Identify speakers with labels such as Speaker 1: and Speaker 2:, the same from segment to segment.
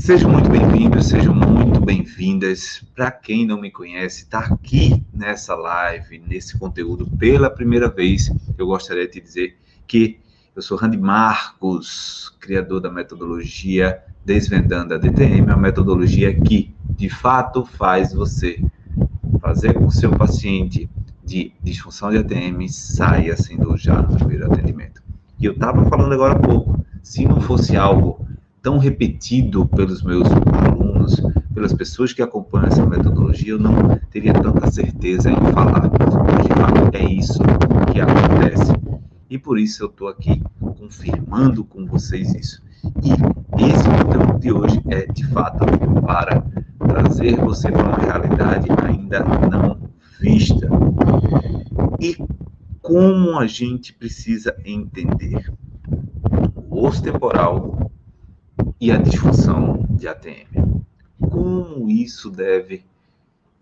Speaker 1: Sejam muito bem-vindos, sejam muito bem-vindas. Para quem não me conhece, está aqui nessa live, nesse conteúdo pela primeira vez, eu gostaria de te dizer que eu sou Randy Marcos, criador da metodologia Desvendando a DTM, uma metodologia que, de fato, faz você fazer com que o seu paciente de disfunção de ATM saia sem dor já no primeiro atendimento. E eu estava falando agora há pouco, se não fosse algo tão repetido pelos meus alunos, pelas pessoas que acompanham essa metodologia, eu não teria tanta certeza em falar. Mas, de fato, é isso que acontece. E por isso eu estou aqui confirmando com vocês isso. E esse conteúdo de hoje é, de fato, para trazer você para uma realidade ainda não vista. E como a gente precisa entender o osso temporal e a disfunção de ATM. Como isso deve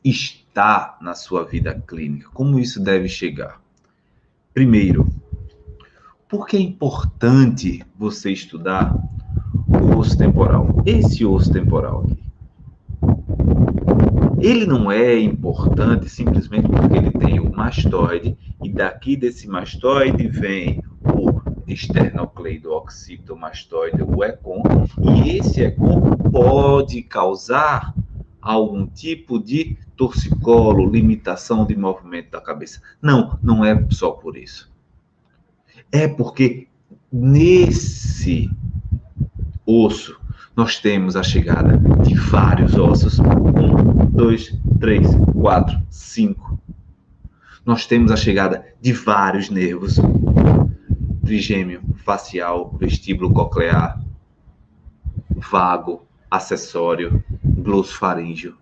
Speaker 1: estar na sua vida clínica? Como isso deve chegar? Primeiro, por que é importante você estudar o osso temporal? Esse osso temporal aqui. Ele não é importante simplesmente porque ele tem o mastoide e daqui desse mastoide vem o esternocleidomastoide, o ECOM, e esse ECOM pode causar algum tipo de torcicolo, limitação de movimento da cabeça. Não, não é só por isso. É porque nesse osso nós temos a chegada de vários ossos. 1, 2, 3, 4, 5. Nós temos a chegada de vários nervos. Trigêmeo, facial, vestíbulo coclear, vago, acessório, glossofaríngeo.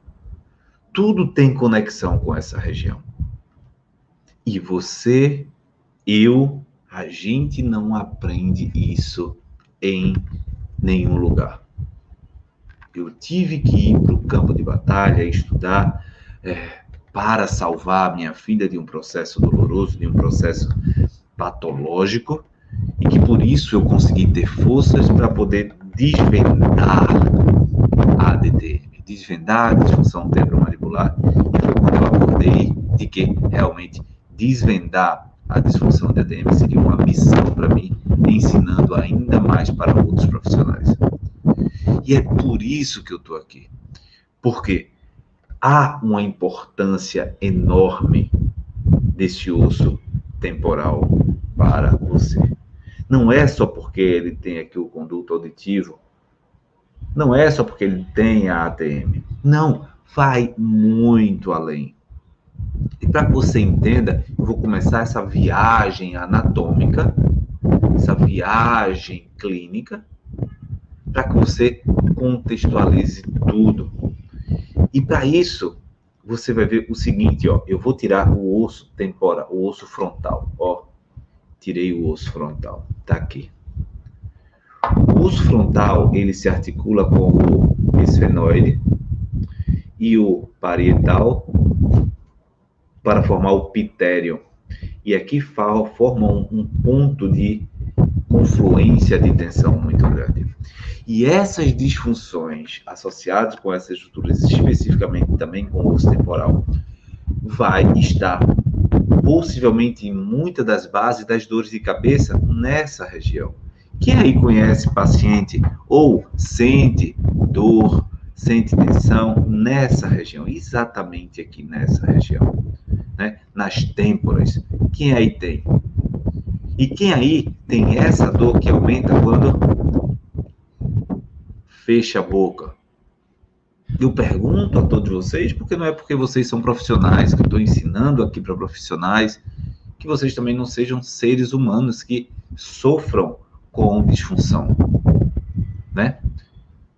Speaker 1: Tudo tem conexão com essa região. E você, a gente não aprende isso em nenhum lugar. Eu tive que ir para o campo de batalha, estudar para salvar minha filha de um processo doloroso, de um processo patológico, e que por isso eu consegui ter forças para poder desvendar a DTM, desvendar a disfunção temporomandibular, e foi quando eu acordei de que realmente desvendar a disfunção de ATM seria uma missão para mim, ensinando ainda mais para outros profissionais. E é por isso que eu estou aqui, porque há uma importância enorme desse osso temporal para você. Não é só porque ele tem aqui o conduto auditivo, não é só porque ele tem a ATM. Não, vai muito além. E para que você entenda, eu vou começar essa viagem anatômica, essa viagem clínica, para que você contextualize tudo. E para isso, você vai ver o seguinte, ó, eu vou tirar o osso temporal, o osso frontal, ó. Tirei o osso frontal, tá aqui. O osso frontal, ele se articula com o esfenoide e o parietal para formar o pitério. E aqui formam um ponto de confluência de tensão muito grande. E essas disfunções associadas com essas estruturas, especificamente também com o osso temporal, vai estar possivelmente em muitas das bases das dores de cabeça nessa região. Quem aí conhece paciente ou sente dor, sente tensão nessa região, exatamente aqui nessa região, né? Nas têmporas, quem aí tem? E quem aí tem essa dor que aumenta quando fecha a boca? Eu pergunto a todos vocês, porque não é porque vocês são profissionais, que eu estou ensinando aqui para profissionais, que vocês também não sejam seres humanos que sofram com disfunção, né?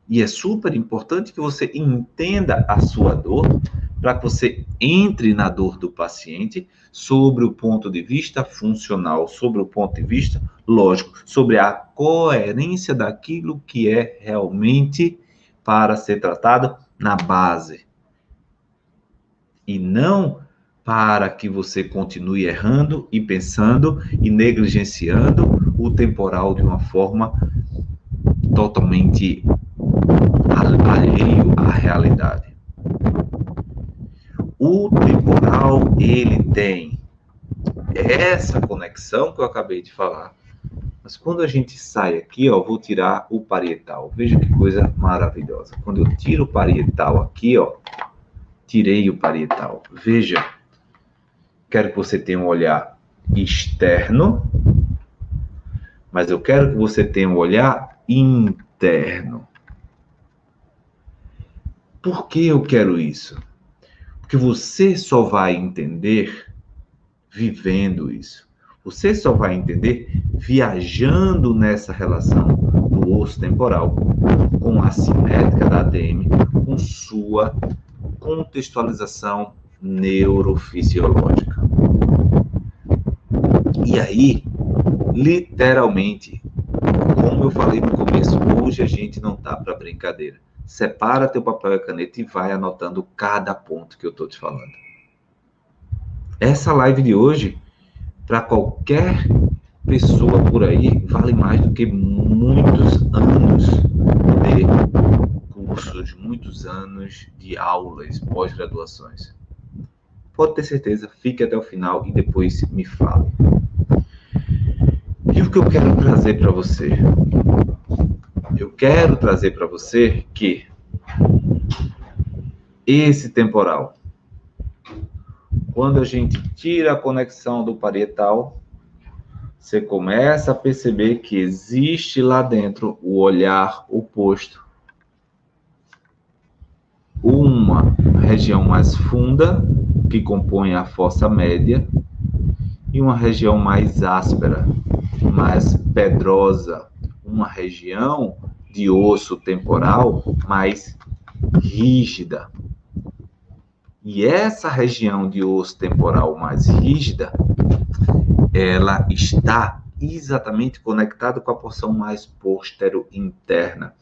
Speaker 1: E é super importante que você entenda a sua dor, para que você entre na dor do paciente sobre o ponto de vista funcional, sobre o ponto de vista lógico, sobre a coerência daquilo que é realmente para ser tratado na base. E não para que você continue errando e pensando e negligenciando o temporal de uma forma totalmente alheio à realidade. O temporal, ele tem essa conexão que eu acabei de falar. Mas quando a gente sai aqui, ó, vou tirar o parietal. Veja que coisa maravilhosa. Quando eu tiro o parietal aqui, ó, tirei o parietal. Veja, quero que você tenha um olhar externo, mas eu quero que você tenha um olhar interno. Por que eu quero isso? Porque você só vai entender vivendo isso. Você só vai entender viajando nessa relação do osso temporal com a simétrica da ATM, com sua contextualização neurofisiológica. E aí, literalmente, como eu falei no começo, hoje a gente não tá para brincadeira. Separa teu papel e caneta e vai anotando cada ponto que eu tô te falando. Essa live de hoje, para qualquer pessoa por aí, vale mais do que muitos anos de cursos, muitos anos de aulas, pós-graduações. Pode ter certeza, fique até o final e depois me fale. E o que eu quero trazer para você? Eu quero trazer para você que esse temporal, quando a gente tira a conexão do parietal, você começa a perceber que existe lá dentro o olhar oposto. Uma região mais funda, que compõe a fossa média, e uma região mais áspera, mais pedrosa, uma região de osso temporal mais rígida. E essa região de osso temporal mais rígida, ela está exatamente conectada com a porção mais postero-interna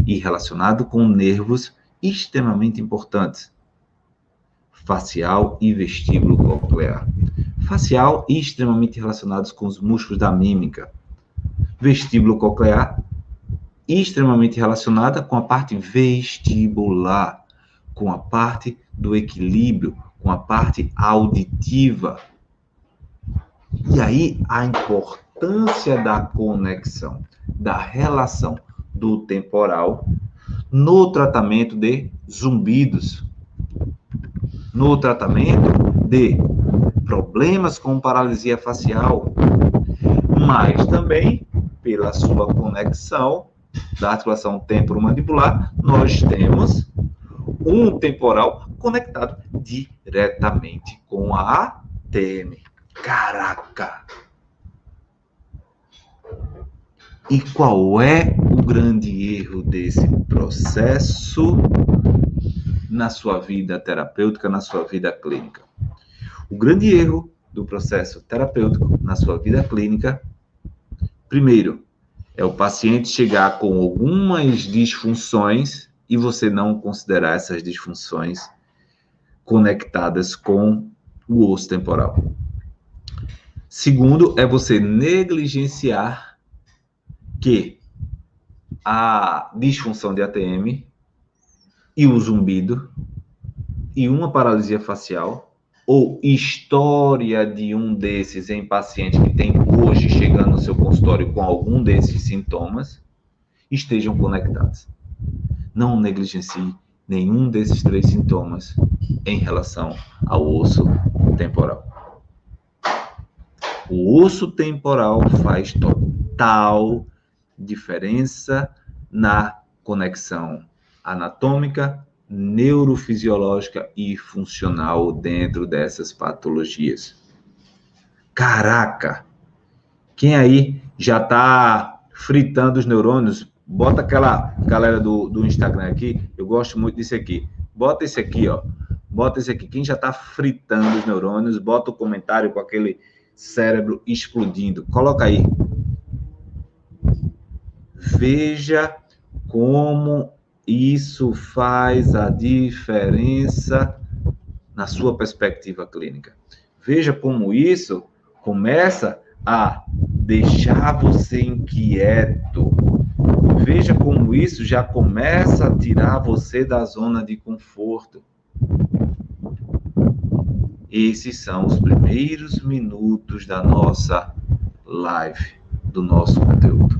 Speaker 1: e relacionado com nervos extremamente importantes, facial e vestíbulo coclear. Facial extremamente relacionados com os músculos da mímica. Vestíbulo coclear extremamente relacionada com a parte vestibular, com a parte do equilíbrio, com a parte auditiva. E aí a importância da conexão, da relação do temporal no tratamento de zumbidos, no tratamento de problemas com paralisia facial, mas também pela sua conexão da articulação temporomandibular, nós temos um temporal conectado diretamente com a ATM. Caraca! E qual é o grande erro desse processo na sua vida terapêutica, na sua vida clínica? O grande erro do processo terapêutico na sua vida clínica, primeiro, é o paciente chegar com algumas disfunções e você não considerar essas disfunções conectadas com o osso temporal. Segundo, é você negligenciar que a disfunção de ATM e o zumbido e uma paralisia facial ou história de um desses em paciente que tem hoje chegando no seu consultório com algum desses sintomas estejam conectados. Não negligencie nenhum desses 3 sintomas em relação ao osso temporal. O osso temporal faz total diferença na conexão anatômica, neurofisiológica e funcional dentro dessas patologias. Caraca! Quem aí já está fritando os neurônios? Bota aquela galera do Instagram aqui, eu gosto muito disso aqui. Bota esse aqui, ó. Bota esse aqui. Quem já está fritando os neurônios, bota o comentário com aquele cérebro explodindo. Coloca aí. Veja como isso faz a diferença na sua perspectiva clínica. Veja como isso começa a deixar você inquieto, Veja como isso já começa a tirar você da zona de conforto. Esses são os primeiros minutos da nossa live, do nosso conteúdo.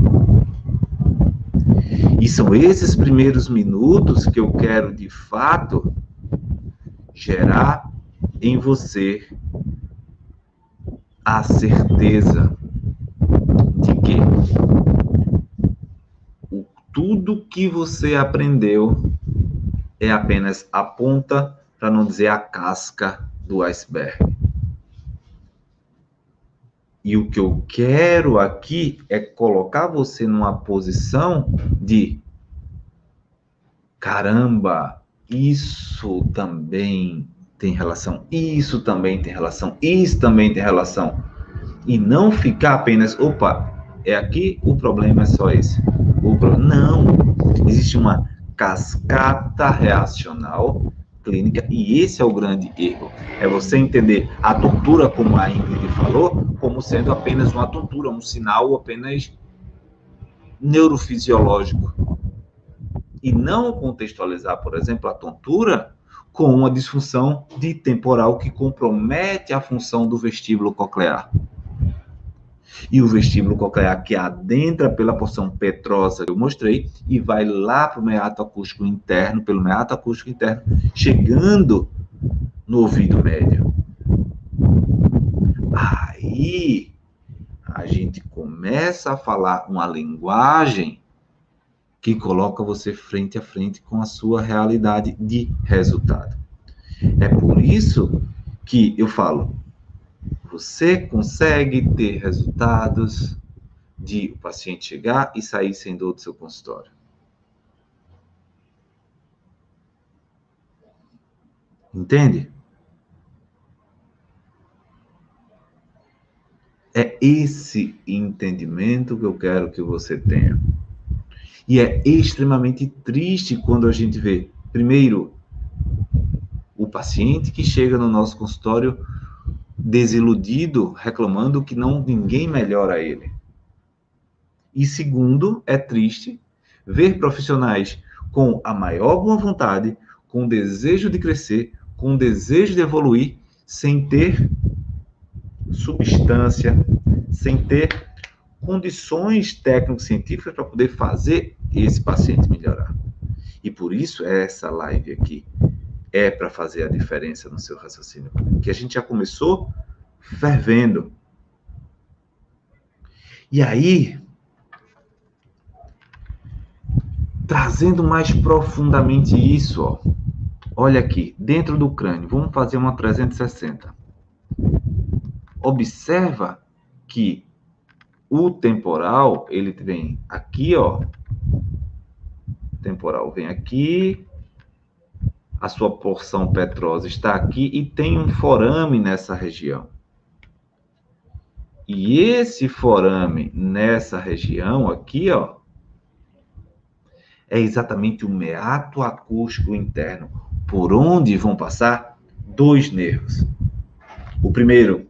Speaker 1: E são esses primeiros minutos que eu quero, de fato, gerar em você a certeza de que tudo que você aprendeu é apenas a ponta, para não dizer a casca do iceberg. E o que eu quero aqui é colocar você numa posição de caramba, isso também tem relação, isso também tem relação, isso também tem relação. E não ficar apenas, opa, é aqui, o problema é só esse. Não, existe uma cascata reacional clínica e esse é o grande erro. É você entender a tontura, como a Ingrid falou, como sendo apenas uma tontura, um sinal apenas neurofisiológico. E não contextualizar, por exemplo, a tontura com uma disfunção de temporal que compromete a função do vestíbulo coclear. E o vestíbulo coclear que adentra pela porção petrosa que eu mostrei e vai lá para o meato acústico interno, pelo meato acústico interno, chegando no ouvido médio. Aí a gente começa a falar uma linguagem que coloca você frente a frente com a sua realidade de resultado. É por isso que eu falo, você consegue ter resultados de o paciente chegar e sair sem dor do seu consultório. Entende? É esse entendimento que eu quero que você tenha. E é extremamente triste quando a gente vê, primeiro, o paciente que chega no nosso consultório desiludido, reclamando que ninguém melhora ele. E segundo, é triste ver profissionais com a maior boa vontade, com o desejo de crescer, com o desejo de evoluir, sem ter substância, sem ter condições técnico-científicas para poder fazer esse paciente melhorar. E por isso essa live aqui é para fazer a diferença no seu raciocínio, que a gente já começou fervendo. E aí, trazendo mais profundamente isso, ó, olha aqui, dentro do crânio, vamos fazer uma 360. Observa que o temporal, ele vem aqui, ó. O temporal vem aqui, a sua porção petrosa está aqui e tem um forame nessa região. E esse forame nessa região aqui, ó, é exatamente o meato acústico interno, por onde vão passar dois nervos. O primeiro,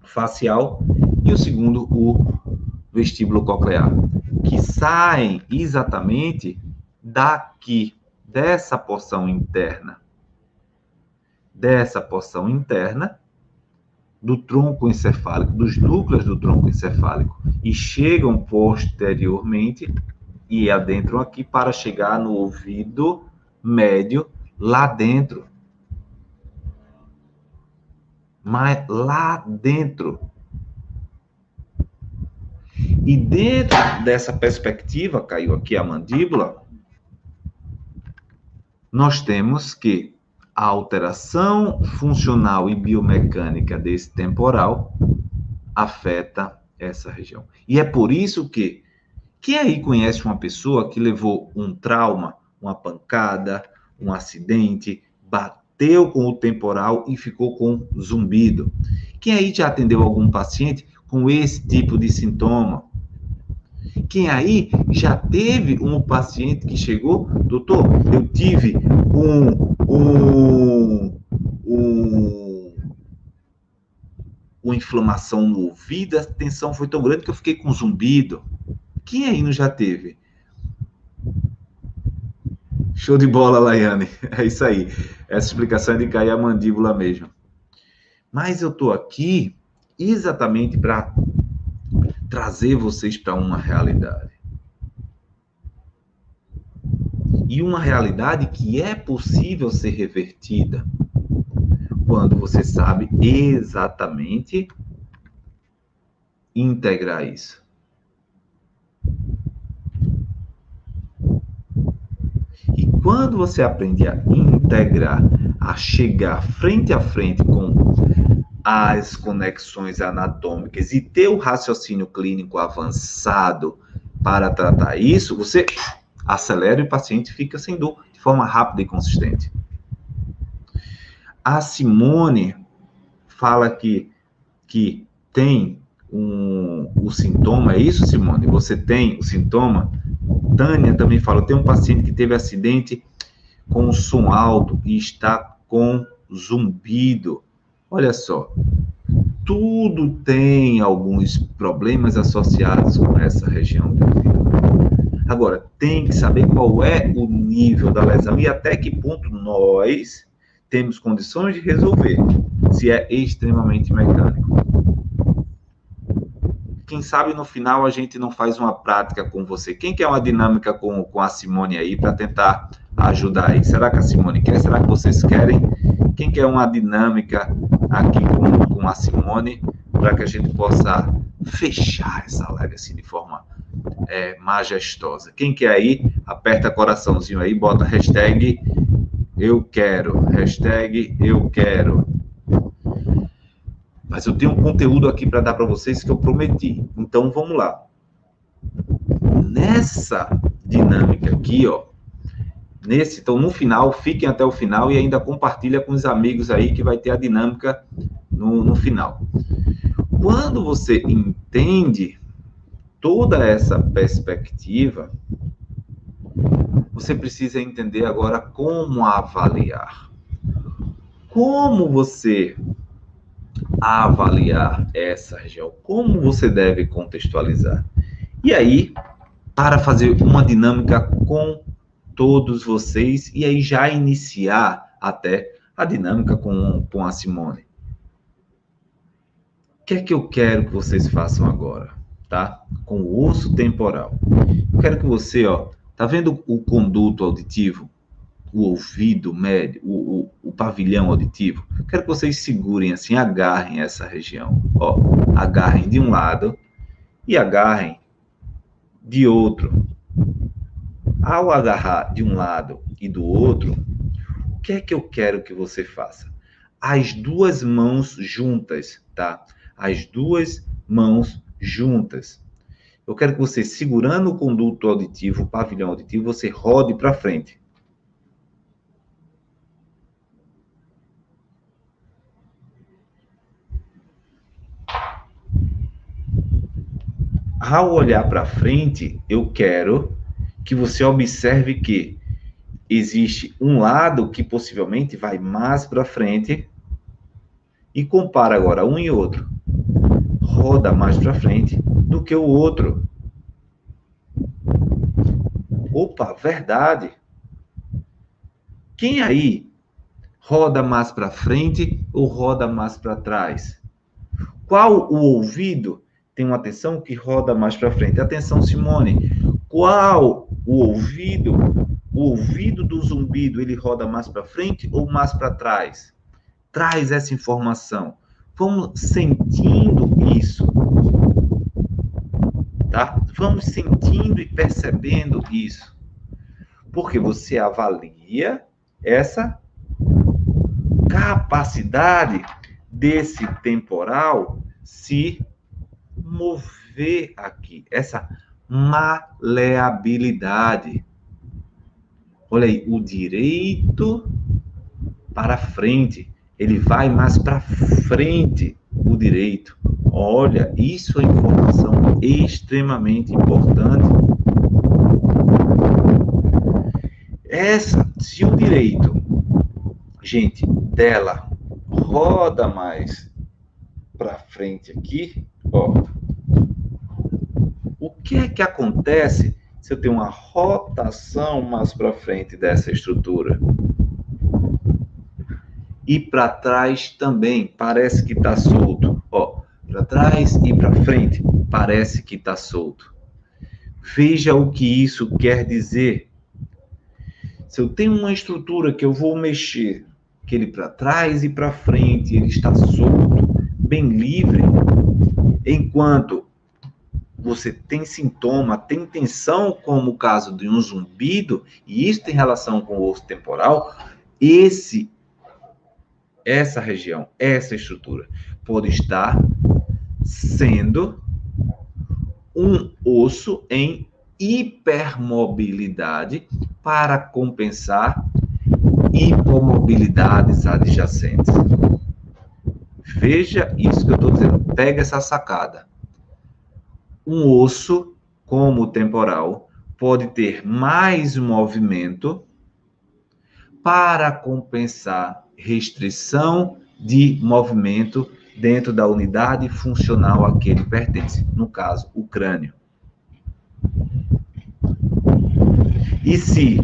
Speaker 1: facial, e o segundo, o vestíbulo coclear, que saem exatamente daqui, dessa porção interna, do tronco encefálico, dos núcleos do tronco encefálico, e chegam posteriormente e adentram aqui para chegar no ouvido médio, lá dentro. Mas lá dentro. E dentro dessa perspectiva, caiu aqui a mandíbula, nós temos que a alteração funcional e biomecânica desse temporal afeta essa região. E é por isso que quem aí conhece uma pessoa que levou um trauma, uma pancada, um acidente, bateu com o temporal e ficou com zumbido? Quem aí já atendeu algum paciente com esse tipo de sintoma? Quem aí já teve um paciente que chegou, doutor, eu tive uma inflamação no ouvido, a tensão foi tão grande que eu fiquei com zumbido. Quem aí não já teve? Show de bola, Laiane. É isso aí. Essa explicação é de cair a mandíbula mesmo. Mas eu estou aqui exatamente para trazer vocês para uma realidade. E uma realidade que é possível ser revertida quando você sabe exatamente integrar isso. E quando você aprende a integrar, a chegar frente a frente com as conexões anatômicas e ter o raciocínio clínico avançado para tratar isso, você acelera e o paciente fica sem dor, de forma rápida e consistente. A Simone fala que tem o sintoma, é isso, Simone? Você tem o sintoma? Tânia também fala, tem um paciente que teve acidente com som alto e está com zumbido. Olha só, tudo tem alguns problemas associados com essa região do ouvido. Agora, tem que saber qual é o nível da lesão e até que ponto nós temos condições de resolver, se é extremamente mecânico. Quem sabe no final a gente não faz uma prática com você. Quem quer uma dinâmica com a Simone aí para tentar ajudar aí? Será que a Simone quer? Será que vocês querem? Quem quer uma dinâmica aqui com a Simone para que a gente possa fechar essa live assim de forma majestosa? Quem quer aí? Aperta coraçãozinho aí, bota hashtag eu quero, hashtag eu quero. Mas eu tenho um conteúdo aqui para dar para vocês que eu prometi. Então, vamos lá. Nessa dinâmica aqui, ó. Então, no final, fiquem até o final e ainda compartilha com os amigos aí que vai ter a dinâmica no final. Quando você entende toda essa perspectiva, você precisa entender agora como avaliar. Como você avaliar essa região? Como você deve contextualizar? E aí, para fazer uma dinâmica com todos vocês, e aí já iniciar até a dinâmica com a Simone. O que é que eu quero que vocês façam agora, tá? Com o osso temporal. Eu quero que você, ó, tá vendo o conduto auditivo? O ouvido médio, o pavilhão auditivo. Quero que vocês segurem assim, agarrem essa região. Ó, agarrem de um lado e agarrem de outro. Ao agarrar de um lado e do outro, o que é que eu quero que você faça? As duas mãos juntas, tá? As duas mãos juntas. Eu quero que você, segurando o conduto auditivo, o pavilhão auditivo, você rode para frente. Ao olhar para frente, eu quero que você observe que existe um lado que possivelmente vai mais para frente e compara agora um e outro. Roda mais para frente do que o outro. Opa, verdade. Quem aí roda mais para frente ou roda mais para trás? Qual o ouvido tem uma atenção que roda mais para frente? Atenção, Simone. Qual o ouvido? O ouvido do zumbido, ele roda mais para frente ou mais para trás? Traz essa informação. Vamos sentindo isso. Tá? Vamos sentindo e percebendo isso. Porque você avalia essa capacidade desse temporal se mover aqui, essa maleabilidade. Olha aí, o direito para frente, ele vai mais para frente, o direito. Olha, isso é informação extremamente importante. Se o direito, gente, dela roda mais para frente aqui, ó. que é que acontece se eu tenho uma rotação mais para frente dessa estrutura? E para trás também, parece que está solto. Ó, para trás e para frente, parece que está solto. Veja o que isso quer dizer. Se eu tenho uma estrutura que eu vou mexer, que ele para trás e para frente, ele está solto, bem livre, enquanto você tem sintoma, tem tensão, como o caso de um zumbido, e isso tem relação com o osso temporal, essa região, essa estrutura, pode estar sendo um osso em hipermobilidade para compensar hipomobilidades adjacentes. Veja isso que eu estou dizendo. Pega essa sacada. Um osso, como o temporal, pode ter mais movimento para compensar restrição de movimento dentro da unidade funcional a que ele pertence, no caso, o crânio. E se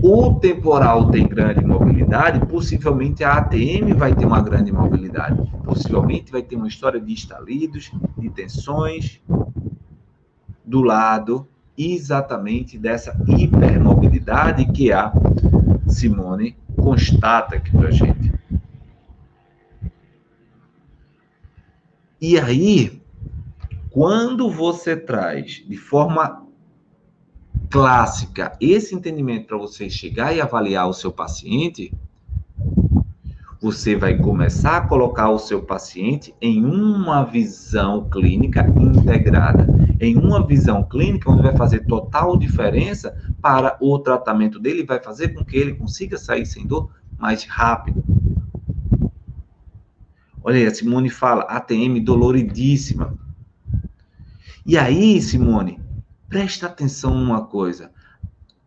Speaker 1: o temporal tem grande mobilidade, possivelmente a ATM vai ter uma grande mobilidade. Possivelmente vai ter uma história de estalidos, de tensões do lado exatamente dessa hipermobilidade que a Simone constata aqui para a gente. E aí, quando você traz de forma clássica esse entendimento para você chegar e avaliar o seu paciente, você vai começar a colocar o seu paciente em uma visão clínica integrada, em uma visão clínica onde vai fazer total diferença para o tratamento dele e vai fazer com que ele consiga sair sem dor mais rápido. Olha aí, a Simone fala, ATM doloridíssima. E aí, Simone, presta atenção numa coisa.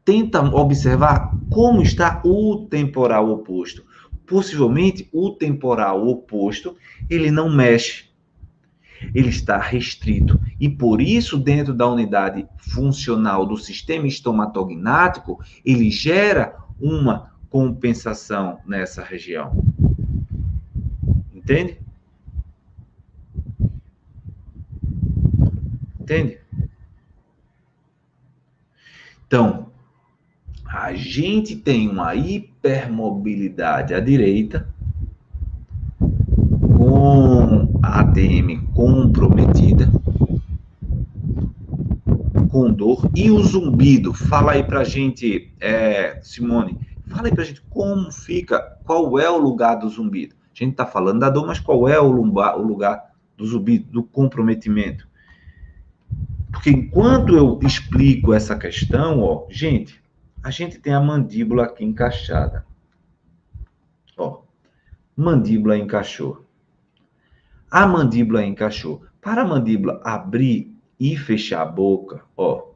Speaker 1: Tenta observar como está o temporal oposto. Possivelmente, o temporal oposto, ele não mexe. Ele está restrito. E por isso, dentro da unidade funcional do sistema estomatognático, ele gera uma compensação nessa região. Entende? Entende? Então, a gente tem uma hipermobilidade à direita, com a ATM comprometida, com dor, e o zumbido. Fala aí pra gente, Simone, fala aí pra gente como fica, qual é o lugar do zumbido. A gente tá falando da dor, mas qual é o lugar do zumbido, do comprometimento? Porque enquanto eu explico essa questão, ó, gente, a gente tem a mandíbula aqui encaixada. Ó, mandíbula encaixou. A mandíbula encaixou. Para a mandíbula abrir e fechar a boca, ó,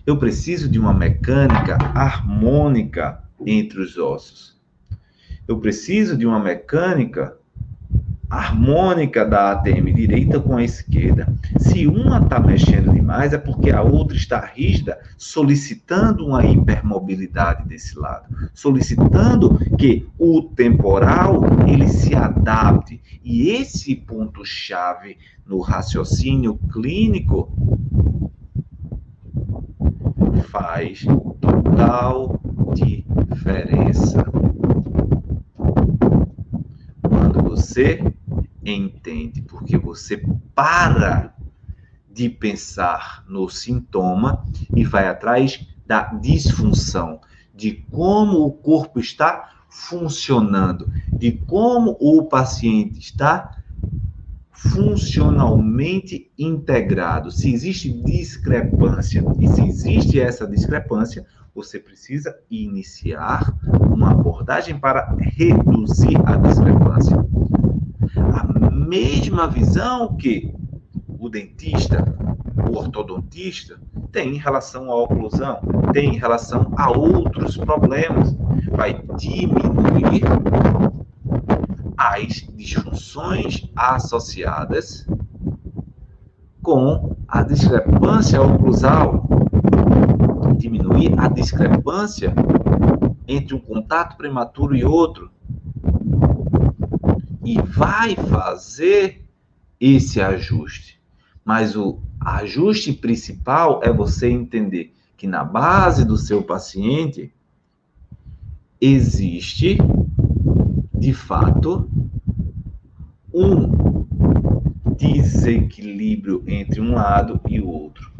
Speaker 1: eu preciso de uma mecânica harmônica entre os ossos. Eu preciso de uma mecânica harmônica da ATM direita com a esquerda. Se uma está mexendo demais, é porque a outra está rígida, solicitando uma hipermobilidade desse lado, solicitando que o temporal ele se adapte. E esse ponto-chave no raciocínio clínico faz total diferença. Quando você entende, porque você para de pensar no sintoma e vai atrás da disfunção, de como o corpo está funcionando, de como o paciente está funcionalmente integrado. Se existe discrepância, e se existe essa discrepância, você precisa iniciar uma abordagem para reduzir a discrepância. A mesma visão que o dentista, o ortodontista, tem em relação à oclusão, tem em relação a outros problemas. Vai diminuir as disfunções associadas com a discrepância oclusal, diminuir a discrepância entre um contato prematuro e outro, e vai fazer esse ajuste. Mas o ajuste principal é você entender que na base do seu paciente existe, de fato, um desequilíbrio entre um lado e o outro.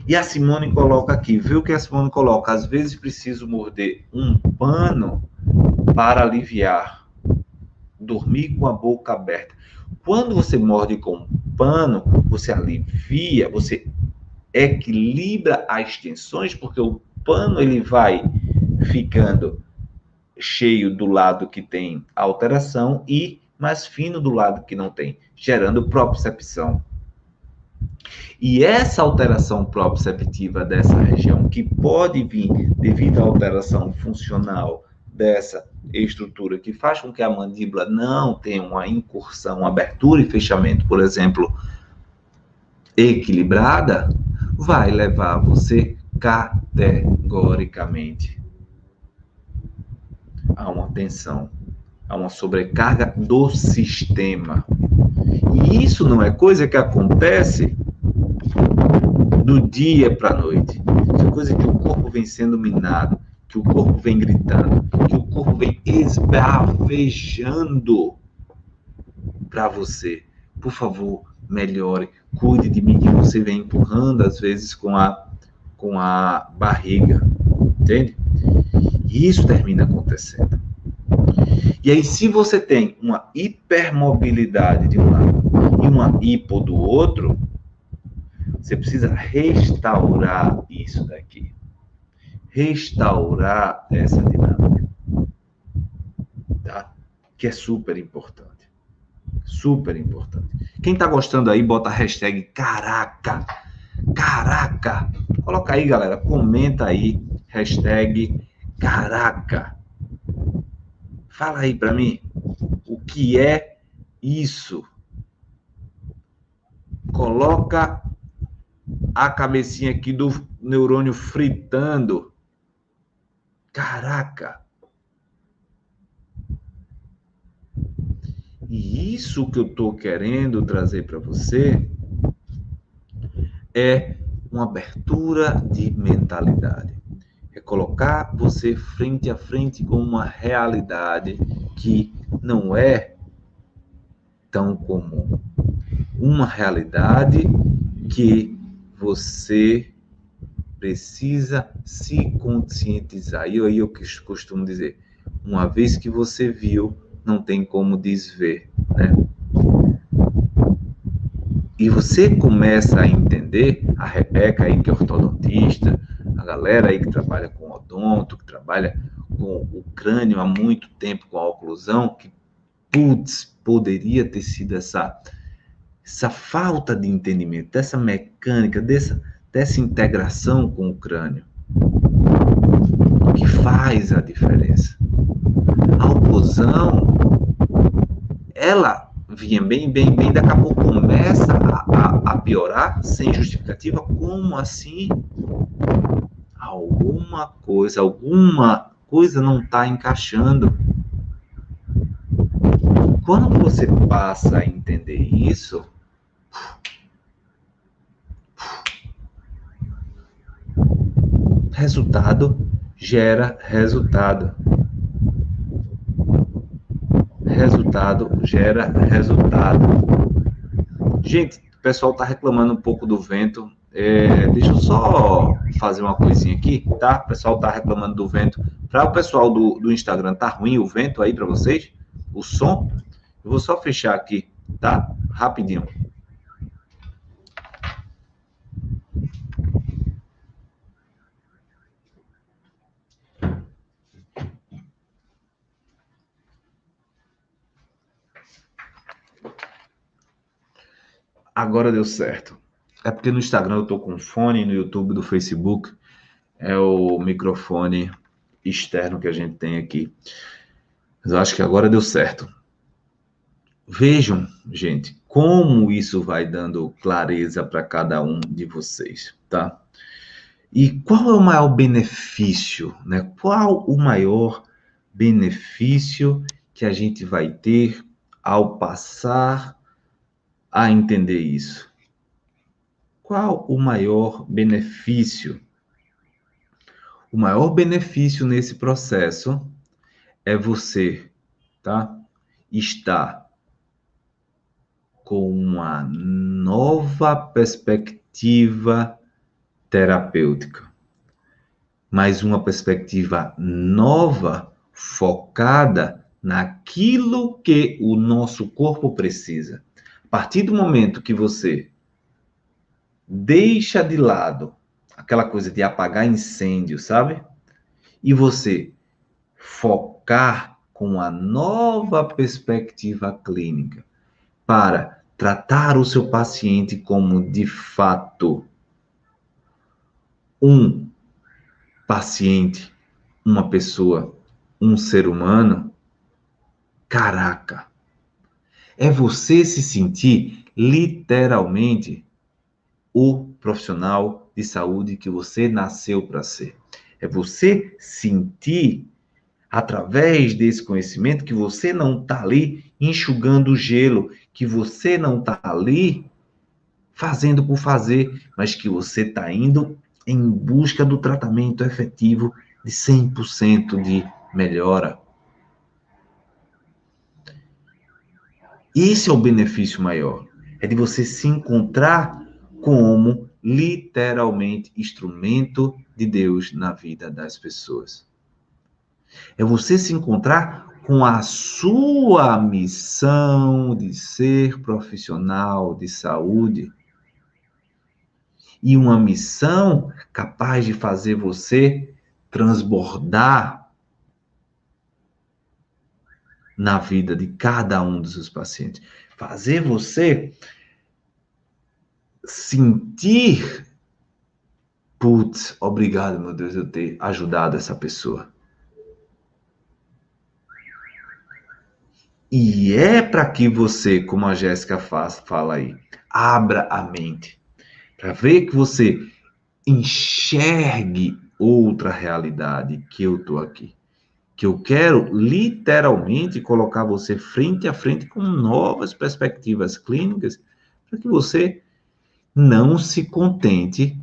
Speaker 1: E a Simone coloca aqui, viu que a Simone coloca? Às vezes preciso morder um pano para aliviar, dormir com a boca aberta. Quando você morde com um pano, você alivia, você equilibra as tensões, porque o pano ele vai ficando cheio do lado que tem alteração e mais fino do lado que não tem, gerando propriocepção. E essa alteração proprioceptiva dessa região, que pode vir devido à alteração funcional dessa estrutura, que faz com que a mandíbula não tenha uma incursão, uma abertura e fechamento, por exemplo, equilibrada, vai levar você categoricamente a uma tensão, a uma sobrecarga do sistema. E isso não é coisa que acontece do dia para a noite. Isso é coisa que o corpo vem sendo minado, que o corpo vem gritando, que o corpo vem esbravejando para você. Por favor, melhore, cuide de mim, que você vem empurrando às vezes com a barriga, entende? E isso termina acontecendo. E aí, se você tem uma hipermobilidade de um lado e uma hipo do outro, você precisa restaurar isso daqui. Restaurar essa dinâmica. Tá? Que é super importante. Super importante. Quem tá gostando aí, bota a hashtag caraca. Caraca. Coloca aí, galera. Comenta aí. Hashtag caraca. Fala aí pra mim. O que é isso? Coloca a cabecinha aqui do neurônio fritando. Caraca! E isso que eu estou querendo trazer para você é uma abertura de mentalidade. É colocar você frente a frente com uma realidade que não é tão comum. Uma realidade que você precisa se conscientizar. E aí eu costumo dizer, uma vez que você viu, não tem como desver, né? E você começa a entender, a Rebeca aí que é ortodontista, a galera aí que trabalha com odonto, que trabalha com o crânio há muito tempo, com a oclusão, que, putz, poderia ter sido essa falta de entendimento, dessa mecânica, dessa integração com o crânio, que faz a diferença. A oclusão, ela vinha bem, daqui a pouco começa a piorar, sem justificativa. Como assim? Alguma coisa não está encaixando. Quando você passa a entender isso, resultado gera resultado. Resultado gera resultado. Gente, o pessoal está reclamando um pouco do vento. Deixa eu só fazer uma coisinha aqui, tá? O pessoal está reclamando do vento. Para o pessoal do Instagram, tá ruim o vento aí para vocês? O som? Eu vou só fechar aqui, tá? Rapidinho. Agora deu certo. É porque no Instagram eu tô com fone, no YouTube, do Facebook é o microfone externo que a gente tem aqui. Mas eu acho que agora deu certo. Vejam, gente, como isso vai dando clareza para cada um de vocês, tá? E qual é o maior benefício, né? Qual o maior benefício que a gente vai ter ao passar a entender isso? Qual o maior benefício? O maior benefício nesse processo é você, tá? Estar com uma nova perspectiva terapêutica, mas uma perspectiva nova, focada naquilo que o nosso corpo precisa. A partir do momento que você deixa de lado aquela coisa de apagar incêndio, sabe? E você focar com a nova perspectiva clínica para tratar o seu paciente como de fato um paciente, uma pessoa, um ser humano, caraca, é você se sentir literalmente o profissional de saúde que você nasceu para ser. É você sentir, através desse conhecimento, que você não está ali enxugando o gelo, que você não está ali fazendo por fazer, mas que você está indo em busca do tratamento efetivo de 100% de melhora. Esse é o benefício maior, é de você se encontrar como literalmente instrumento de Deus na vida das pessoas. É você se encontrar com a sua missão de ser profissional de saúde e uma missão capaz de fazer você transbordar na vida de cada um dos seus pacientes. Fazer você sentir, putz, obrigado, meu Deus, eu ter ajudado essa pessoa. E é para que você, como a Jéssica fala aí, abra a mente, para ver que você enxergue outra realidade que eu estou aqui. Que eu quero literalmente colocar você frente a frente com novas perspectivas clínicas, para que você não se contente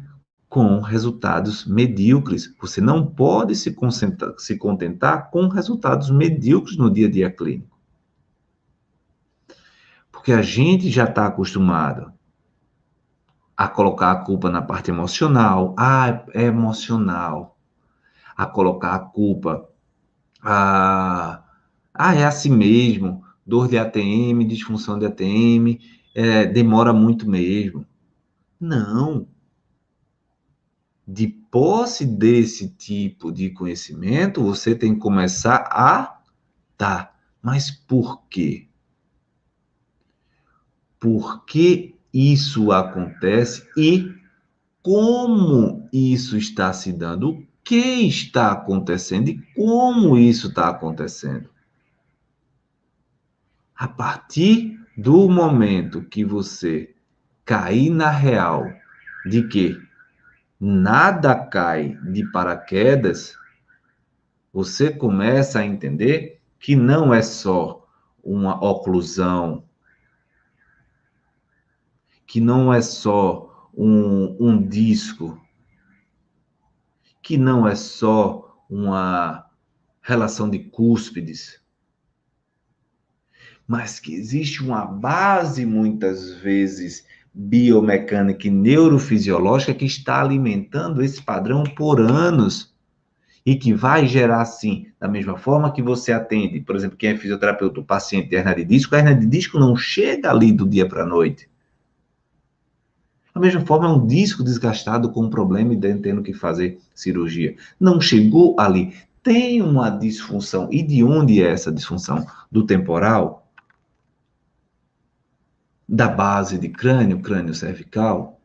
Speaker 1: com resultados medíocres. Você não pode se contentar com resultados medíocres no dia a dia clínico. Porque a gente já está acostumado a colocar a culpa na parte emocional. Ah, é emocional. A colocar a culpa. É assim mesmo. Dor de ATM, disfunção de ATM, demora muito mesmo. Não. De posse desse tipo de conhecimento, você tem que começar a Mas por quê? Por que isso acontece e como isso está se dando? O que está acontecendo e como isso está acontecendo? A partir do momento que você cair na real de que nada cai de paraquedas, você começa a entender que não é só uma oclusão, que não é só um disco, que não é só uma relação de cúspides, mas que existe uma base, muitas vezes, biomecânica e neurofisiológica que está alimentando esse padrão por anos e que vai gerar, sim, da mesma forma que você atende, por exemplo, quem é fisioterapeuta, o paciente de hernia de disco, a hernia de disco não chega ali do dia para a noite. Da mesma forma, é um disco desgastado com um problema e tendo que fazer cirurgia. Não chegou ali. Tem uma disfunção. E de onde é essa disfunção? Do temporal? Da base de crânio, crânio cervical?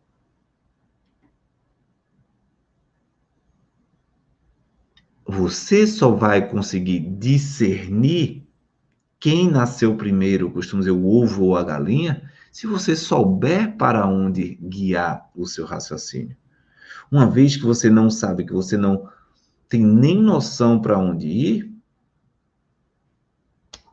Speaker 1: Você só vai conseguir discernir quem nasceu primeiro, costumo dizer, o ovo ou a galinha, Se você souber para onde guiar o seu raciocínio. Uma vez que você não sabe, que você não tem nem noção para onde ir,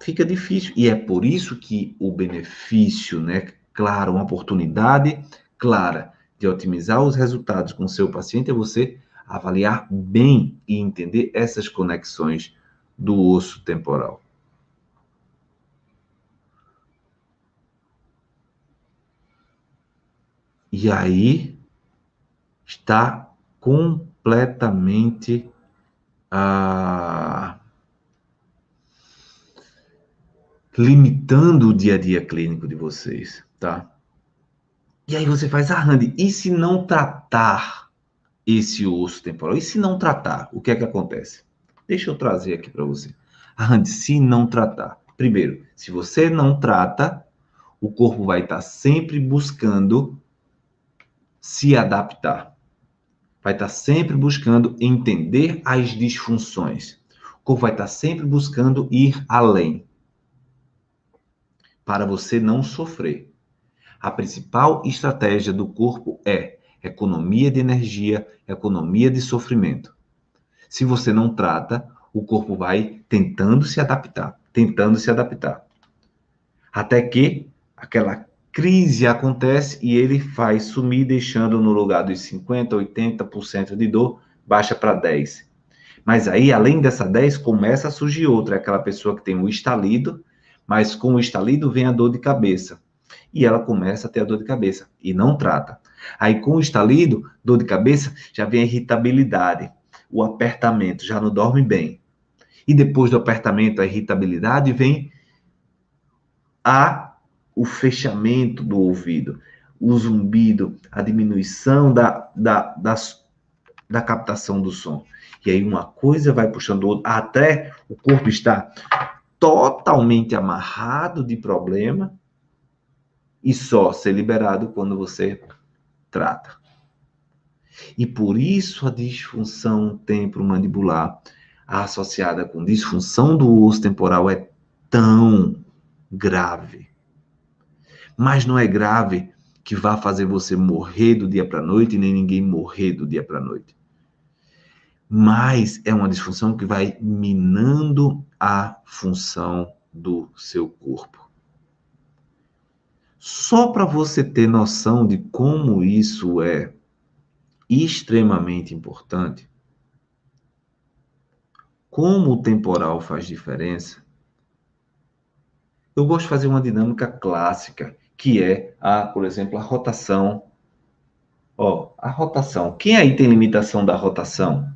Speaker 1: fica difícil. E é por isso que o benefício, né? Claro, uma oportunidade clara de otimizar os resultados com o seu paciente é você avaliar bem e entender essas conexões do osso temporal. E aí está completamente limitando o dia a dia clínico de vocês, tá? E aí você faz, Randy, e se não tratar esse osso temporal? E se não tratar, o que é que acontece? Deixa eu trazer aqui para você. Randy, se não tratar. Primeiro, se você não trata, o corpo vai estar sempre buscando se adaptar. Vai estar sempre buscando entender as disfunções. O corpo vai estar sempre buscando ir além, para você não sofrer. A principal estratégia do corpo é economia de energia, economia de sofrimento. Se você não trata, o corpo vai tentando se adaptar. Até que aquela crise acontece e ele faz sumir, deixando no lugar dos 50%, 80% de dor, baixa para 10%. Mas aí, além dessa 10, começa a surgir outra, aquela pessoa que tem o estalido, mas com o estalido vem a dor de cabeça. E ela começa a ter a dor de cabeça e não trata. Aí, com o estalido, dor de cabeça, já vem a irritabilidade, o apertamento, já não dorme bem. E depois do apertamento, a irritabilidade, vem o fechamento do ouvido, o zumbido, a diminuição da captação do som. E aí uma coisa vai puxando outra, até o corpo estar totalmente amarrado de problema e só ser liberado quando você trata. E por isso a disfunção temporomandibular associada com disfunção do osso temporal é tão grave. Mas não é grave que vá fazer você morrer do dia para a noite, nem ninguém morrer do dia para a noite. Mas é uma disfunção que vai minando a função do seu corpo. Só para você ter noção de como isso é extremamente importante, como o temporal faz diferença, eu gosto de fazer uma dinâmica clássica, que é, por exemplo, a rotação. A rotação. Quem aí tem limitação da rotação?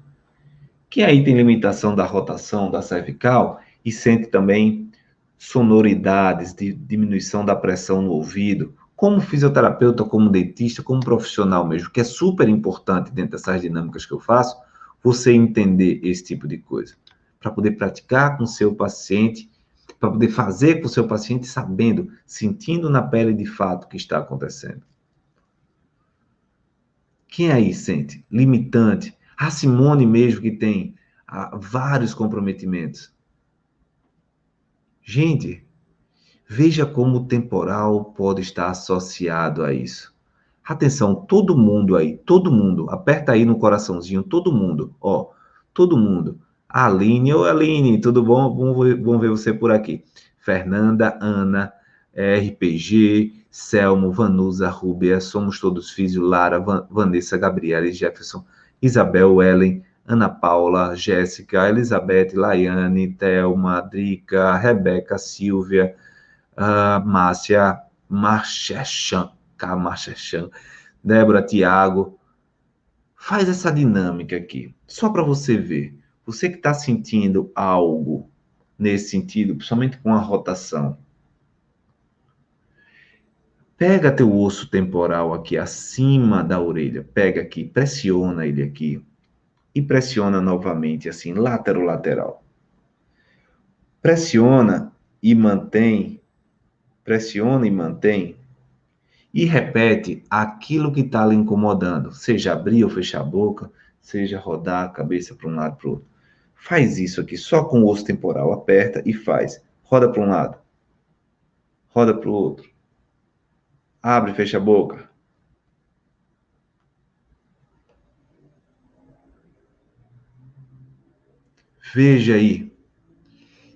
Speaker 1: Quem aí tem limitação da rotação da cervical e sente também sonoridades, de diminuição da pressão no ouvido, como fisioterapeuta, como dentista, como profissional mesmo, que é super importante dentro dessas dinâmicas que eu faço, você entender esse tipo de coisa, para poder praticar com o seu paciente, para poder fazer com o seu paciente sabendo, sentindo na pele de fato o que está acontecendo. Quem aí sente limitante? A Simone mesmo, que tem vários comprometimentos. Gente, veja como o temporal pode estar associado a isso. Atenção, todo mundo aí, todo mundo, aperta aí no coraçãozinho, todo mundo, todo mundo. Aline, Aline, tudo bom? Vamos ver você por aqui. Fernanda, Ana, RPG, Selmo, Vanusa, Rúbia, Somos Todos Físio, Lara, Vanessa, Gabriela, Jefferson, Isabel, Ellen, Ana Paula, Jéssica, Elizabeth, Laiane, Thelma, Drica, Rebeca, Silvia, Márcia, Marchechan, Débora, Tiago. Faz essa dinâmica aqui, só para você ver. Você que está sentindo algo nesse sentido, principalmente com a rotação, pega teu osso temporal aqui acima da orelha, pega aqui, pressiona ele aqui e pressiona novamente assim, lateral. Pressiona e mantém, pressiona e mantém e repete aquilo que está lhe incomodando, seja abrir ou fechar a boca, seja rodar a cabeça para um lado para o outro. Faz isso aqui só com o osso temporal, aperta e faz. Roda para um lado, roda para o outro. Abre e fecha a boca. Veja aí.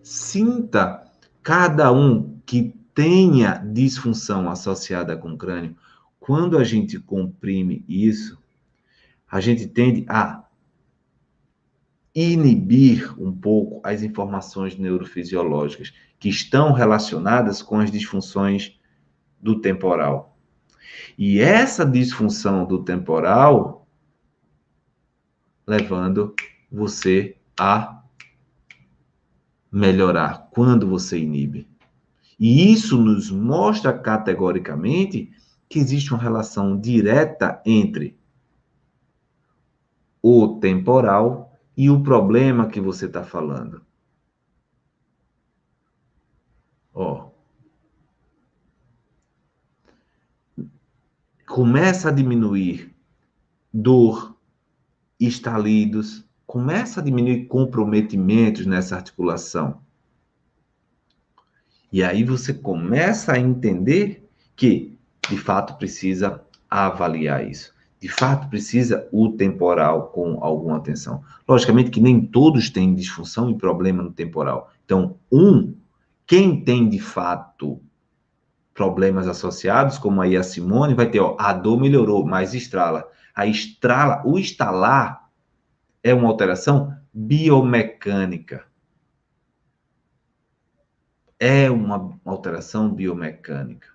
Speaker 1: Sinta cada um que tenha disfunção associada com o crânio. Quando a gente comprime isso, a gente tende a inibir um pouco as informações neurofisiológicas que estão relacionadas com as disfunções do temporal. E essa disfunção do temporal levando você a melhorar quando você inibe. E isso nos mostra categoricamente que existe uma relação direta entre o temporal e o problema que você está falando. Ó, começa a diminuir dor, estalidos, começa a diminuir comprometimentos nessa articulação. E aí você começa a entender que, de fato, precisa avaliar isso. De fato, precisa o temporal com alguma atenção. Logicamente que nem todos têm disfunção e problema no temporal. Então, quem tem, de fato, problemas associados, como aí a Simone, vai ter, ó, a dor melhorou, mas estrala. O estalar é uma alteração biomecânica. É uma alteração biomecânica,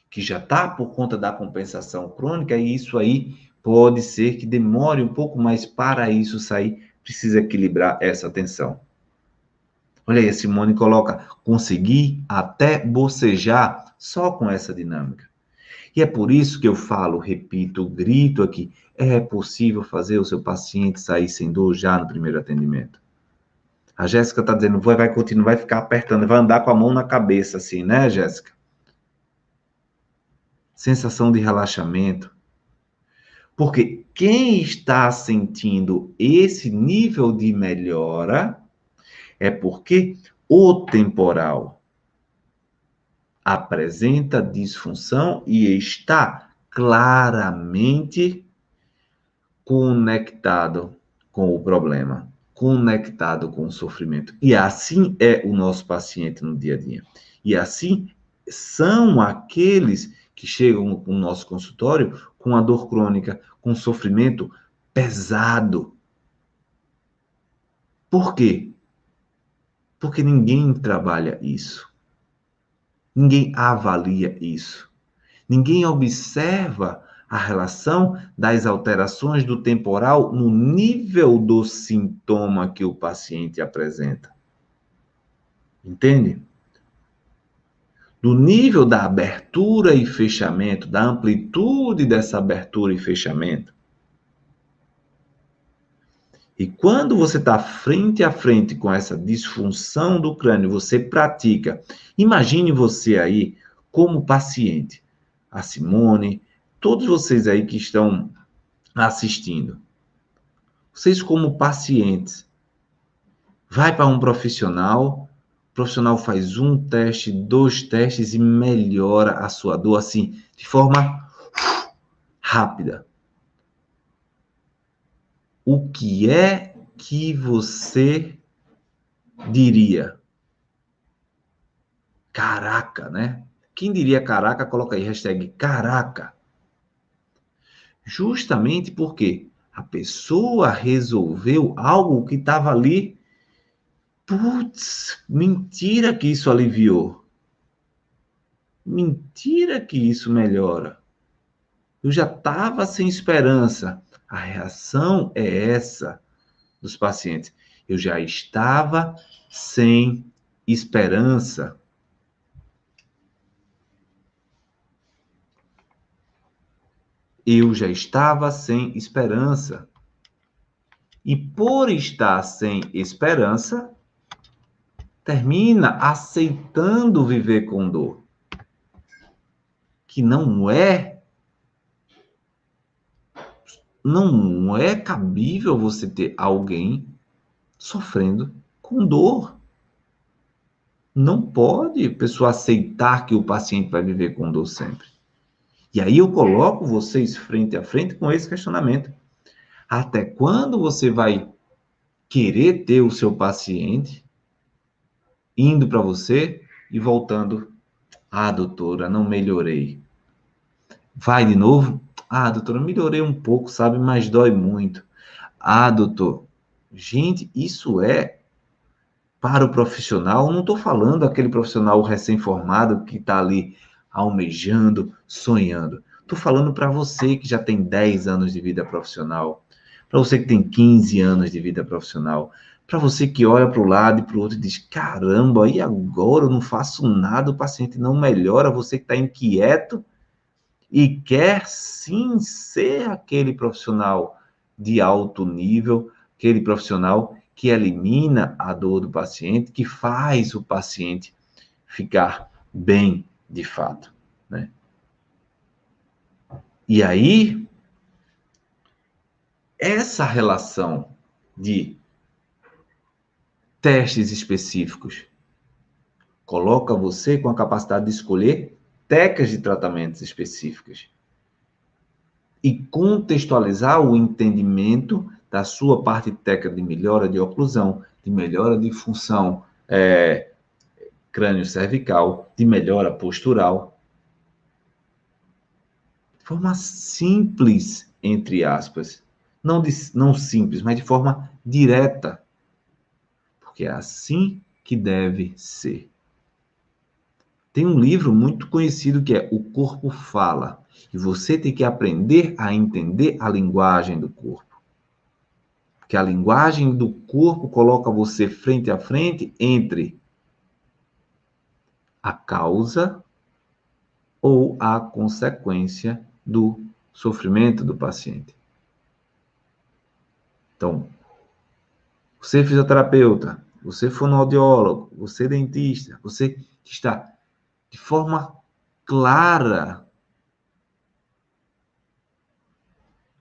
Speaker 1: que já está por conta da compensação crônica, e isso aí pode ser que demore um pouco mais para isso sair, precisa equilibrar essa tensão. Olha aí, a Simone coloca, conseguir até bocejar só com essa dinâmica. E é por isso que eu falo, repito, grito aqui, é possível fazer o seu paciente sair sem dor já no primeiro atendimento. A Jéssica está dizendo, vai continuar, vai ficar apertando, vai andar com a mão na cabeça assim, né, Jéssica? Sensação de relaxamento. Porque quem está sentindo esse nível de melhora é porque o temporal apresenta disfunção e está claramente conectado com o problema, conectado com o sofrimento. E assim é o nosso paciente no dia a dia. E assim são aqueles que chegam no nosso consultório com a dor crônica, com sofrimento pesado. Por quê? Porque ninguém trabalha isso. Ninguém avalia isso. Ninguém observa a relação das alterações do temporal no nível do sintoma que o paciente apresenta. Entende? Do nível da abertura e fechamento, da amplitude dessa abertura e fechamento. E quando você está frente a frente com essa disfunção do crânio, você pratica. Imagine você aí como paciente. A Simone, todos vocês aí que estão assistindo. Vocês como pacientes. Vai para um profissional, o profissional faz um teste, 2 testes e melhora a sua dor assim, de forma rápida. O que é que você diria? Caraca, né? Quem diria caraca, coloca aí, hashtag caraca. Justamente porque a pessoa resolveu algo que estava ali. Putz, mentira que isso aliviou. Mentira que isso melhora. Eu já estava sem esperança. A reação é essa dos pacientes. Eu já estava sem esperança. Eu já estava sem esperança. E por estar sem esperança, termina aceitando viver com dor. Que não é cabível você ter alguém sofrendo com dor. Não pode a pessoa aceitar que o paciente vai viver com dor sempre. E aí eu coloco vocês frente a frente com esse questionamento. Até quando você vai querer ter o seu paciente indo para você e voltando? Ah, doutora, não melhorei. Vai de novo? Ah, doutora, melhorei um pouco, sabe, mas dói muito. Ah, doutor, gente, isso é para o profissional. Não estou falando aquele profissional recém-formado que está ali almejando, sonhando. Estou falando para você que já tem 10 anos de vida profissional, para você que tem 15 anos de vida profissional, para você que olha para o lado e para o outro e diz: caramba, e agora eu não faço nada, o paciente não melhora, você que está inquieto e quer sim ser aquele profissional de alto nível, aquele profissional que elimina a dor do paciente, que faz o paciente ficar bem de fato, né? E aí, essa relação de testes específicos coloca você com a capacidade de escolher técnicas de tratamentos específicas e contextualizar o entendimento da sua parte técnica de melhora de oclusão, de melhora de função crânio-cervical, de melhora postural. De forma simples, entre aspas. Não simples, mas de forma direta. Porque é assim que deve ser. Tem um livro muito conhecido que é O Corpo Fala. E você tem que aprender a entender a linguagem do corpo. Porque a linguagem do corpo coloca você frente a frente entre a causa ou a consequência do sofrimento do paciente. Então, você é fisioterapeuta, você é fonoaudiólogo, você é dentista, você que está de forma clara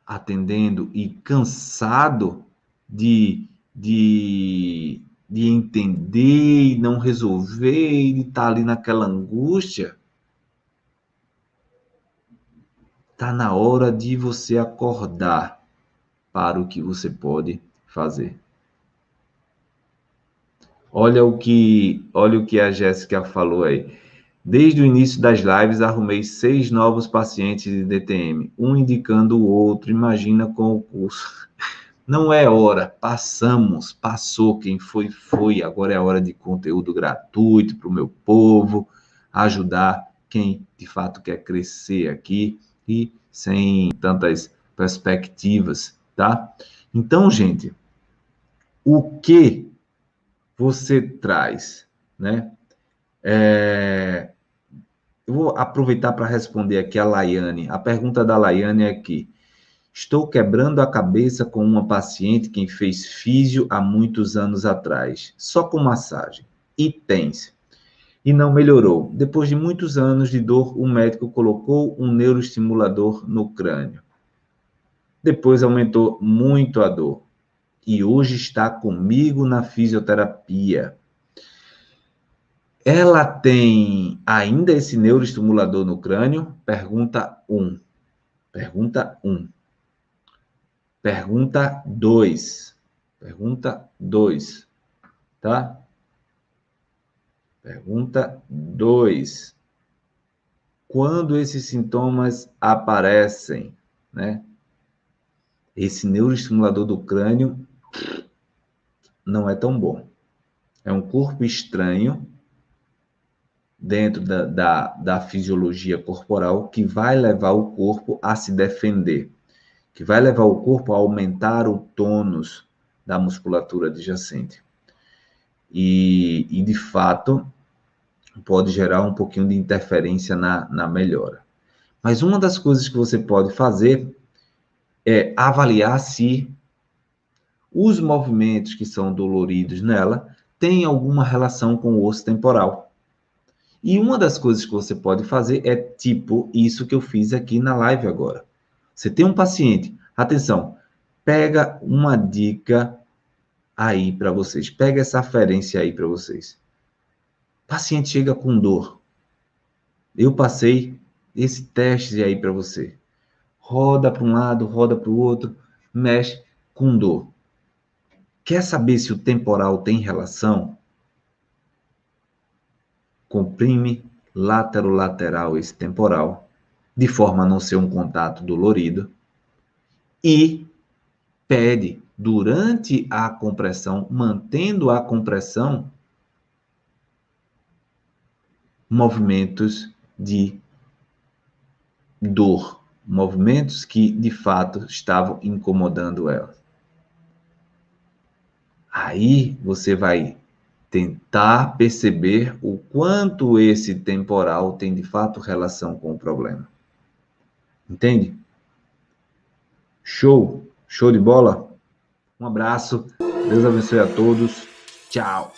Speaker 1: atendendo e cansado de entender e não resolver e de estar ali naquela angústia, está na hora de você acordar para o que você pode fazer. Olha o que a Jéssica falou aí. Desde o início das lives, arrumei 6 novos pacientes de DTM, um indicando o outro. Imagina com o curso. Não é hora, passou, quem foi, foi. Agora é a hora de conteúdo gratuito para o meu povo, ajudar quem de fato quer crescer aqui e sem tantas perspectivas, tá? Então, gente, o que você traz, né? Eu vou aproveitar para responder aqui a Laiane. A pergunta da Laiane é aqui. Estou quebrando a cabeça com uma paciente que fez físio há muitos anos atrás, só com massagem, e TENS, e não melhorou. Depois de muitos anos de dor, o médico colocou um neuroestimulador no crânio. Depois aumentou muito a dor, e hoje está comigo na fisioterapia. Ela tem ainda esse neuroestimulador no crânio? Pergunta 1. Pergunta 1. Pergunta 2. Pergunta 2. Tá? Pergunta 2. Quando esses sintomas aparecem, né? Esse neuroestimulador do crânio não é tão bom. É um corpo estranho dentro da fisiologia corporal que vai levar o corpo a se defender, que vai levar o corpo a aumentar o tônus da musculatura adjacente. E de fato, pode gerar um pouquinho de interferência na melhora. Mas uma das coisas que você pode fazer é avaliar se os movimentos que são doloridos nela têm alguma relação com o osso temporal. E uma das coisas que você pode fazer é tipo isso que eu fiz aqui na live agora. Você tem um paciente, atenção, pega uma dica aí para vocês, pega essa aferência aí para vocês. O paciente chega com dor. Eu passei esse teste aí para você. Roda para um lado, roda para o outro, mexe com dor. Quer saber se o temporal tem relação? Comprime lateral esse temporal, de forma a não ser um contato dolorido, e pede, durante a compressão, mantendo a compressão, movimentos de dor, movimentos que de fato estavam incomodando ela. Aí você vai tentar perceber o quanto esse temporal tem de fato relação com o problema. Entende? Show? Show de bola? Um abraço. Deus abençoe a todos. Tchau.